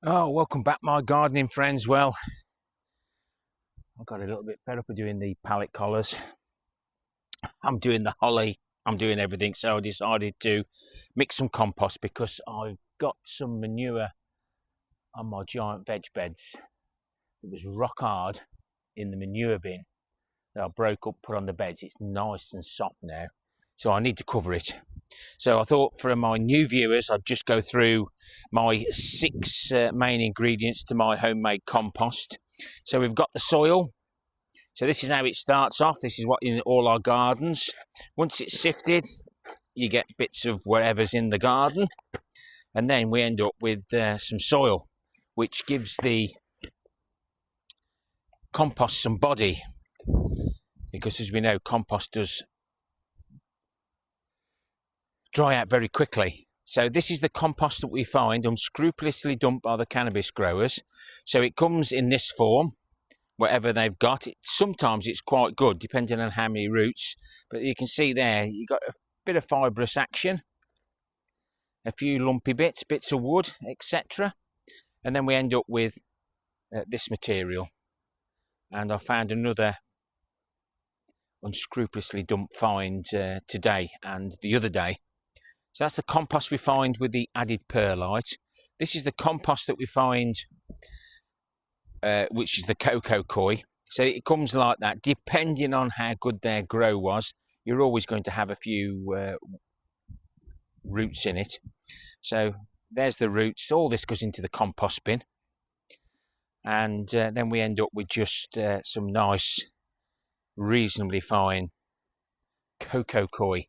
Oh, welcome back, my gardening friends. Well, I got a little bit fed up of doing the pallet collars. I'm doing the holly, I'm doing everything, so I decided to mix some compost because I've got some manure on my giant veg beds. It was rock hard in the manure bin that I broke up, put on the beds. It's nice and soft now, so I need to cover it. So I thought for my new viewers, I'd just go through my 6 main ingredients to my homemade compost. So we've got the soil. So this is how it starts off. This is what in all our gardens. Once it's sifted, you get bits of whatever's in the garden. And then we end up with some soil, which gives the compost some body. Because as we know, compost does dry out very quickly. So this is the compost that we find unscrupulously dumped by the cannabis growers. So it comes in this form, whatever they've got. Sometimes it's quite good, depending on how many roots. But you can see there, you've got a bit of fibrous action, a few lumpy bits of wood, etc. And then we end up with this material. And I found another unscrupulously dumped find today and the other day. So that's the compost we find with the added perlite. This is the compost that we find, which is the cocoa coir. So it comes like that. Depending on how good their grow was, you're always going to have a few roots in it. So there's the roots. All this goes into the compost bin. And then we end up with just some nice, reasonably fine cocoa coir.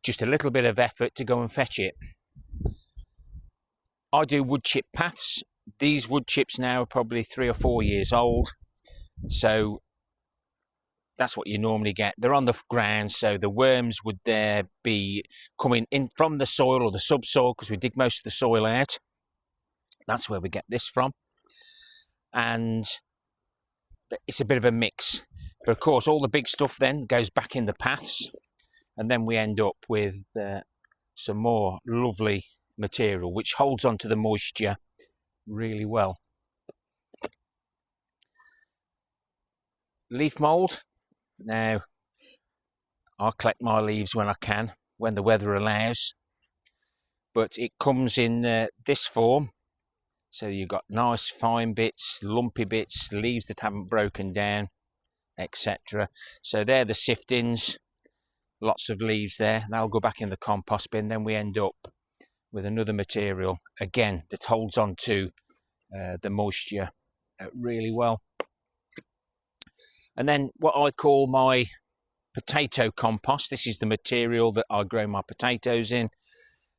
Just a little bit of effort to go and fetch it. I do wood chip paths. These wood chips now are probably 3 or 4 years old. So that's what you normally get. They're on the ground, so the worms would there be coming in from the soil or the subsoil, because we dig most of the soil out. That's where we get this from. And it's a bit of a mix. But of course, all the big stuff then goes back in the paths. And then we end up with some more lovely material, which holds onto the moisture really well. Leaf mould. Now, I collect my leaves when I can, when the weather allows. But it comes in this form. So you've got nice fine bits, lumpy bits, leaves that haven't broken down, etc. So they're the siftings. Lots of leaves there. That'll go back in the compost bin. Then we end up with another material, again, that holds on to the moisture really well. And then what I call my potato compost. This is the material that I grow my potatoes in.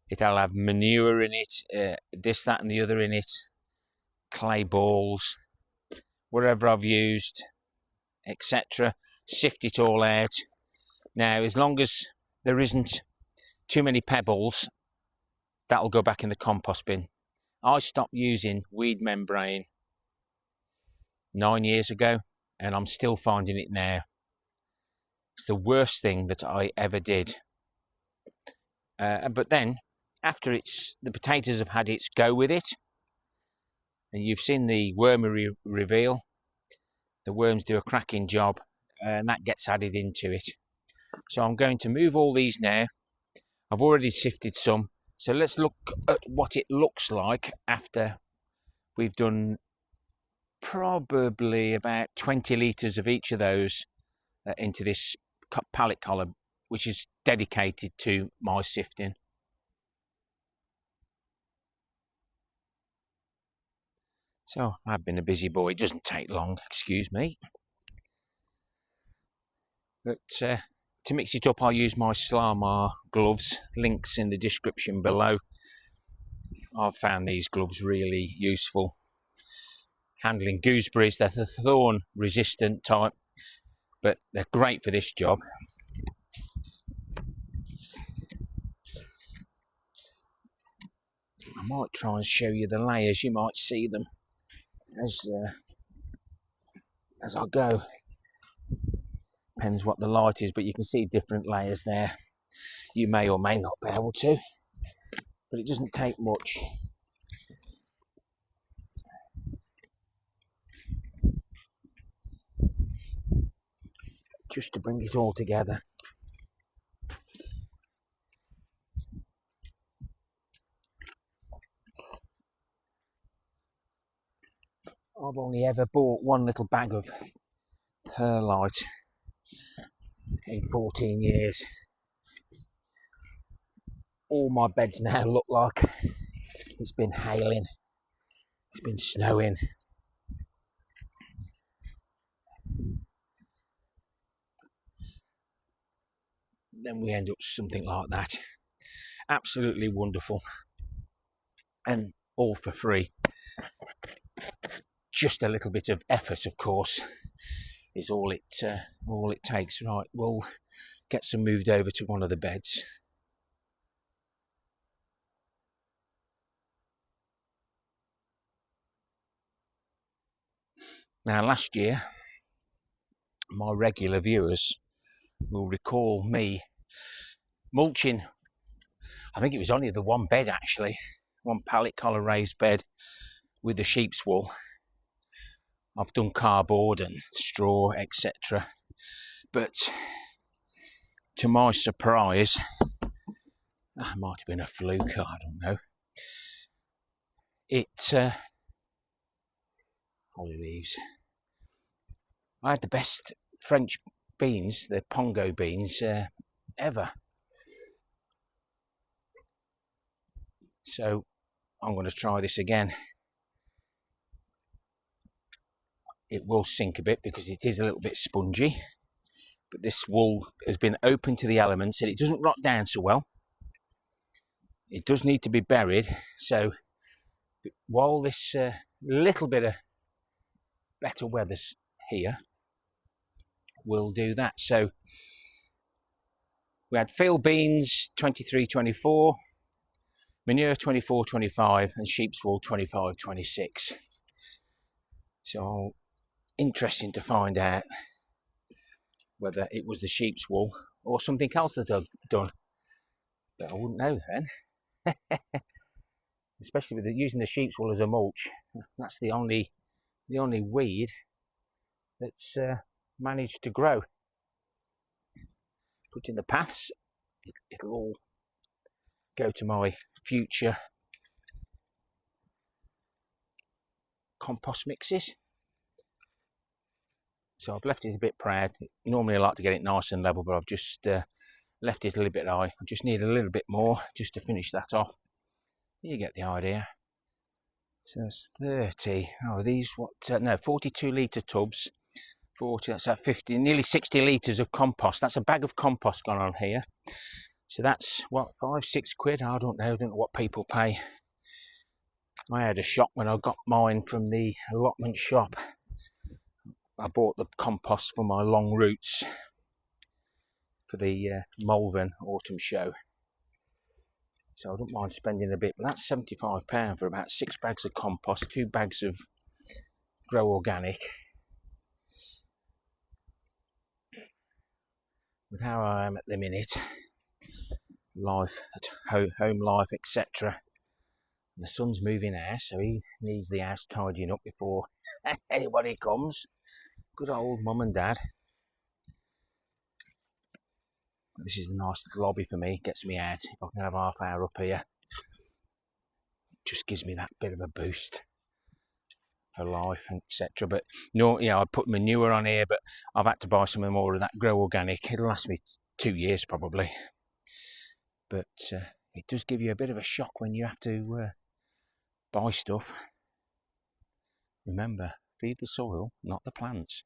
It'll have manure in it, this, that and the other in it, clay balls, whatever I've used, etc. Sift it all out. Now, as long as there isn't too many pebbles, that'll go back in the compost bin. I stopped using weed membrane 9 years ago, and I'm still finding it now. It's the worst thing that I ever did. But then, after the potatoes have had its go with it, and you've seen the wormery reveal, the worms do a cracking job, and that gets added into it. So I'm going to move all these now. I've already sifted some. So let's look at what it looks like after we've done probably about 20 litres of each of those into this pallet collar, which is dedicated to my sifting. So I've been a busy boy. It doesn't take long, excuse me. But to mix it up, I'll use my Slamar gloves. Links in the description below. I've found these gloves really useful. Handling gooseberries, they're the thorn resistant type, but they're great for this job. I might try and show you the layers. You might see them as I go. Depends what the light is, but you can see different layers there. You may or may not be able to, but it doesn't take much. just to bring it all together. I've only ever bought one little bag of perlite in 14 years. All my beds now look like it's been hailing, it's been snowing. Then we end up something like that. Absolutely wonderful, and all for free. Just a little bit of effort, of course, is all it takes. Right, we'll get some moved over to one of the beds. Now, last year, my regular viewers will recall me mulching. I think it was only the one bed, actually, one pallet collar raised bed with the sheep's wool. I've done cardboard and straw, etc. But to my surprise, that might have been a fluke, I don't know. Holly leaves. I had the best French beans, the pongo beans, ever. So I'm going to try this again. It will sink a bit because it is a little bit spongy, but this wool has been open to the elements and it doesn't rot down so well. It does need to be buried, so while this little bit of better weather's here, we'll do that. So we had field beans 23-24, manure 24-25, and sheep's wool 25-26. So interesting to find out whether it was the sheep's wool or something else that I've done, but I wouldn't know then. Especially with using the sheep's wool as a mulch. That's the only weed that's managed to grow. Put in the paths, it'll all go to my future compost mixes. So I've left it a bit proud. Normally I like to get it nice and level, but I've just left it a little bit high. I just need a little bit more just to finish that off. You get the idea. So that's 30. Oh, these what? No, 42 litre tubs. 40. That's at 50, nearly 60 litres of compost. That's a bag of compost gone on here. So that's what, 5-6 quid? I don't know what people pay. I had a shock when I got mine from the Allotment shop. I bought the compost for my long roots for the Malvern autumn show. So I don't mind spending a bit, but that's £75 for about 6 bags of compost, 2 bags of Grow Organic. With how I am at the minute, life at home life, etc. The son's moving house, so he needs the house tidying up before anybody comes. Good old mum and dad. This is a nice little lobby for me, gets me out. If I can have half hour up here, it just gives me that bit of a boost for life, etc. But no, yeah, I put manure on here, but I've had to buy some more of that Grow Organic. It'll last me 2 years probably, but it does give you a bit of a shock when you have to buy stuff. Remember, feed the soil, not the plants.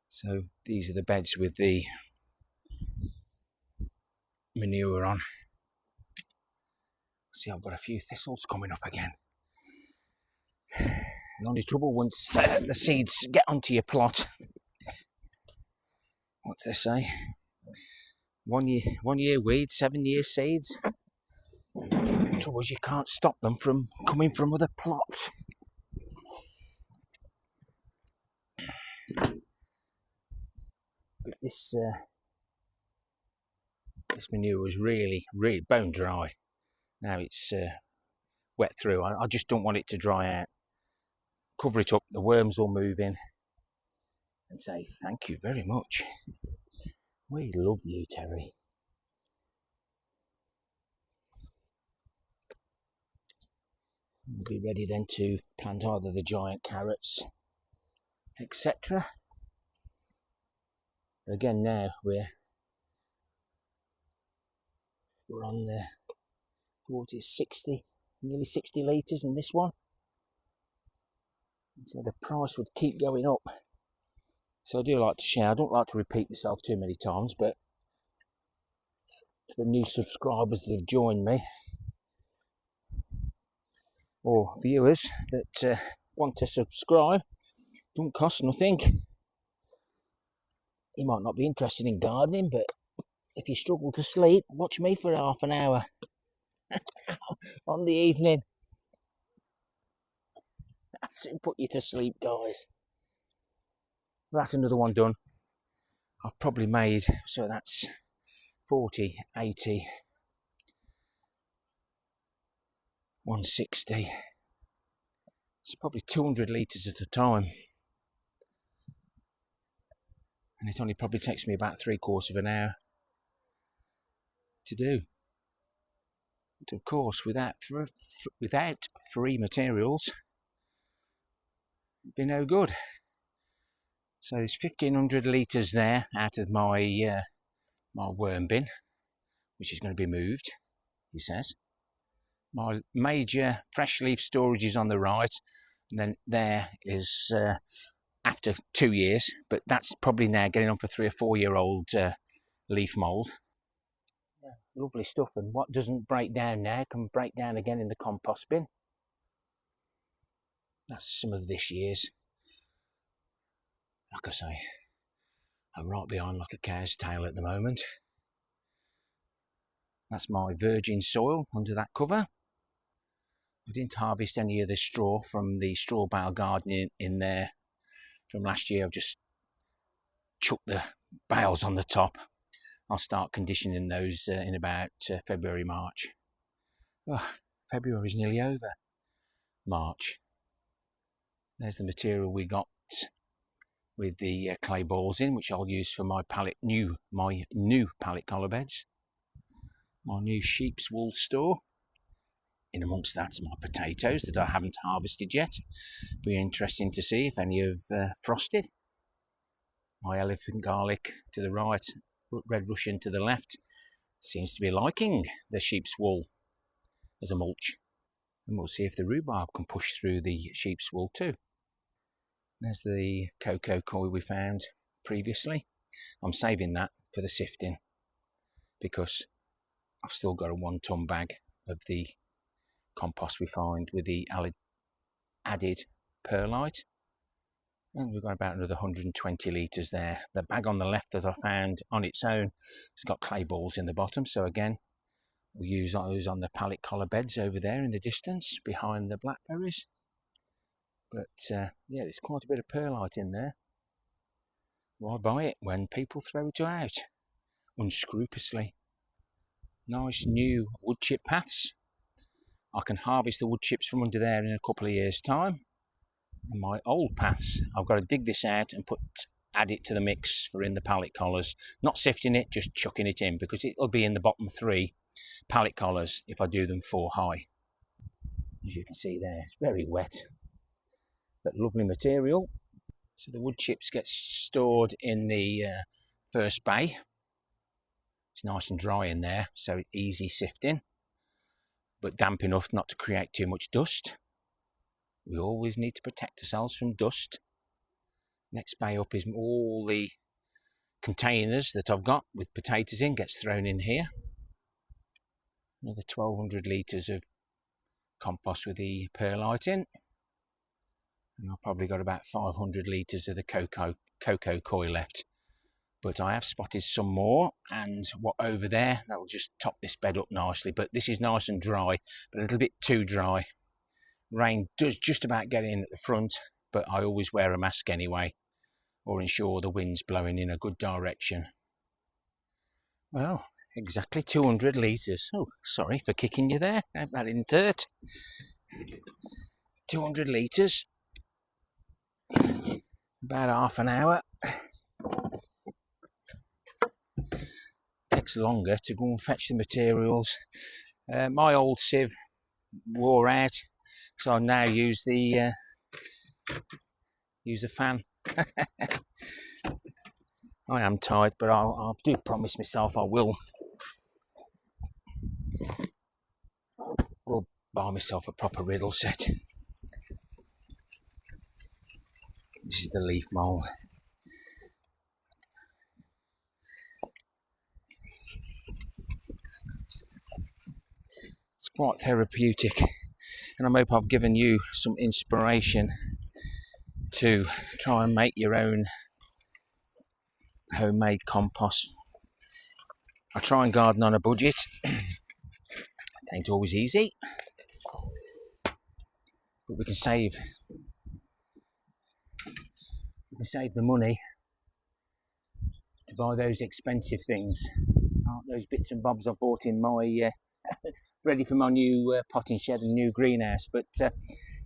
So these are the beds with the manure on. See, I've got a few thistles coming up again. The only trouble once the seeds get onto your plot, what's they say? 1 year weeds, 7 year seeds. The trouble is you can't stop them from coming from other plots. But this manure was really bone dry. Now it's wet through. I just don't want it to dry out. Cover it up, the worms will move in, and say thank you very much. We love you, Terry. We'll be ready then to plant either the giant carrots, etc. Again, now we're on the 60, nearly 60 litres in this one. So the price would keep going up. So I do like to share. I don't like to repeat myself too many times, but for the new subscribers that have joined me, or viewers that want to subscribe, don't cost nothing. You might not be interested in gardening, but if you struggle to sleep, watch me for half an hour on the evening. I'll soon put you to sleep, guys. That's another one done. I've probably made, so that's 40, 80, 160. It's probably 200 litres at a time. And it only probably takes me about 3/4 of an hour to do. But of course, without free materials, it'd be no good. So there's 1,500 litres there out of my my worm bin, which is going to be moved, he says. My major fresh leaf storage is on the right, and then there is after 2 years, but that's probably now getting on for 3 or 4 year old leaf mould. Yeah, lovely stuff, and what doesn't break down now can break down again in the compost bin. That's some of this year's. Like I say, I'm right behind like a cow's tail at the moment. That's my virgin soil under that cover. I didn't harvest any of the straw from the straw bale garden in there from last year. I've just chucked the bales on the top. I'll start conditioning those in about February, March. Oh, February's nearly over. March. There's the material we got with the clay balls in, which I'll use for my new pallet collar beds. My new sheep's wool store. In amongst that's my potatoes that I haven't harvested yet. Be interesting to see if any have frosted. My elephant garlic to the right, red Russian to the left, seems to be liking the sheep's wool as a mulch. And we'll see if the rhubarb can push through the sheep's wool too. There's the cocoa coir we found previously. I'm saving that for the sifting because I've still got a 1 ton bag of the compost we find with the added perlite, and we've got about another 120 litres there. The bag on the left that I found on its own has got clay balls in the bottom, so again we'll use those on the pallet collar beds over there in the distance behind the blackberries. But yeah, there's quite a bit of perlite in there. Why buy it when people throw it out unscrupulously? Nice new wood chip paths. I can harvest the wood chips from under there in a couple of years' time. And my old paths, I've got to dig this out and add it to the mix for in the pallet collars. Not sifting it, just chucking it in, because it'll be in the bottom 3 pallet collars if I do them 4 high. As you can see there, it's very wet, but lovely material. So the wood chips get stored in the first bay. It's nice and dry in there, so easy sifting, but damp enough not to create too much dust. We always need to protect ourselves from dust. Next bay up is all the containers that I've got with potatoes in gets thrown in here. Another 1,200 litres of compost with the perlite in. And I've probably got about 500 litres of the cocoa coir left. But I have spotted some more, and what over there, that'll just top this bed up nicely. But this is nice and dry, but a little bit too dry. Rain does just about get in at the front, but I always wear a mask anyway, or ensure the wind's blowing in a good direction. Well, exactly 200 litres. Oh, sorry for kicking you there. Hope that didn't hurt. 200 litres. About half an hour Takes longer to go and fetch the materials. My old sieve wore out, so I now use the fan. I am tight, but I do promise myself I will buy myself a proper riddle set. This is the leaf mould. It's quite therapeutic, and I hope I've given you some inspiration to try and make your own homemade compost. I try and garden on a budget. It ain't always easy, but we can save the money to buy those expensive things. Those bits and bobs I bought in my ready for my new potting shed and new greenhouse. But if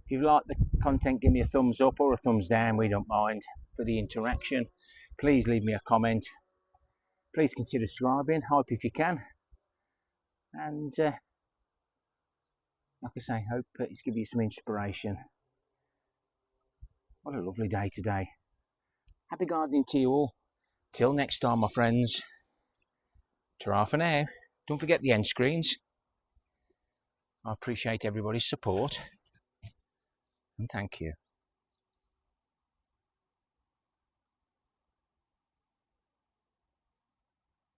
you like the content, give me a thumbs up or a thumbs down. We don't mind for the interaction. Please leave me a comment. Please consider subscribing, hype if you can. And like I say, hope it's given you some inspiration. What a lovely day today. Happy gardening to you all. Till next time, my friends. Ta-ra for now. Don't forget the end screens. I appreciate everybody's support. And thank you.